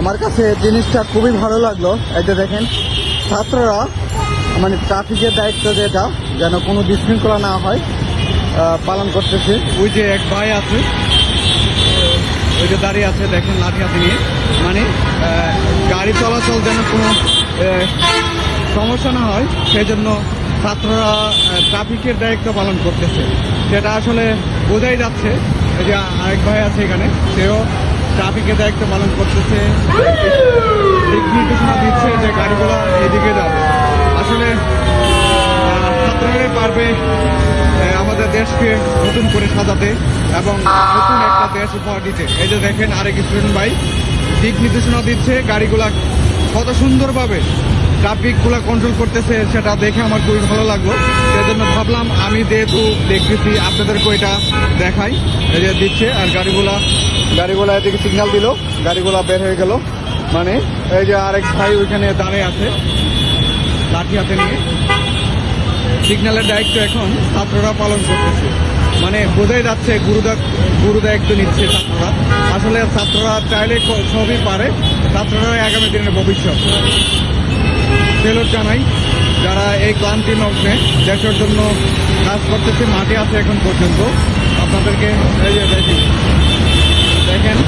আমার কাছে জিনিসটা খুবই ভালো লাগলো। এই যে দেখেন, ছাত্ররা মানে ট্রাফিকের দায়িত্ব যেটা যেন কোনো বিশৃঙ্খলা না হয় পালন করতেছে। ওই যে এক ভাই আছে, ওই যে দাঁড়িয়ে আছে, দেখেন লাঠি হাতে নিয়ে, মানে গাড়ি চলাচল যেন কোনো সমস্যা না হয় সেই জন্য ছাত্ররা ট্রাফিকের দায়িত্ব পালন করতেছে। সেটা আসলে বোঝাই যাচ্ছে। এই যে আরেক ভাই আছে এখানে, সেও ট্রাফিকের দায়িত্ব পালন করতেছে, দিক নির্দেশনা দিচ্ছে যে গাড়িগুলো এদিকে যাবে। আসলে ছাত্ররাই পারবে আমাদের দেশকে নতুন করে সাজাতে এবং নতুন একটা দেশ উপহার দিতে। এই যে দেখেন আরেক স্টুডেন্ট ভাই দিক নির্দেশনা দিচ্ছে, গাড়িগুলা কত সুন্দরভাবে ট্রাফিকগুলো কন্ট্রোল করতেছে, সেটা দেখে আমার খুবই ভালো লাগলো। সেজন্য ভাবলাম আমি যেহেতু দেখতেছি আপনাদেরকে এটা দেখাই। এই যে দিচ্ছে, আর গাড়িগুলা এদিকে সিগন্যাল দিল, গাড়িগুলা বের হয়ে গেল। মানে এই যে আরেক ভাই ওইখানে দাঁড়িয়ে আছে লাঠি হাতে নিয়ে। সিগন্যালের দায়িত্ব এখন ছাত্ররা পালন করতেছে, মানে বোঝাই যাচ্ছে গুরু দায়িত্ব নিচ্ছে ছাত্ররা। আসলে ছাত্ররা চাইলে সবই পারে, ছাত্ররা আগামী দিনের ভবিষ্যৎ। সেলুট জানাই যারা এই ক্লান্তি লগ্নে দেশের জন্য কাজ করতেছে, মাঠে আছে এখন পর্যন্ত। আপনাদেরকে এই যে দেখেন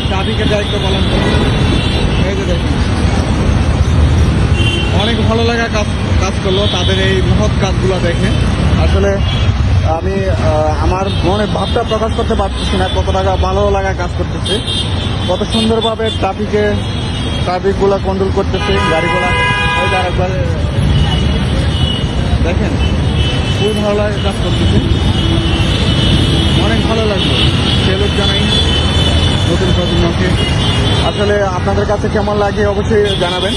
ট্রাফিকের দায়িত্ব পালন করছে। এই যে দেখেন অনেক ভালো লাগা কাজ করলো তাদের এই মহৎ কাজগুলো দেখে। আসলে আমি আমার মনে ভাবটা প্রকাশ করতে পারতেছি না কত টাকা ভালো লাগা কাজ করতেছে, কত সুন্দরভাবে ট্রাফিকগুলো কন্ট্রোল করতেছে গাড়িগুলা। ওই যে আরেকবার দেখেন খুবই ভালো লাগে কাজ করতেছে, অনেক ভালো লাগলো। সেলুট জানাই নতুন প্রজন্মকে। আসলে আপনাদের কাছে কেমন লাগে অবশ্যই জানাবেন।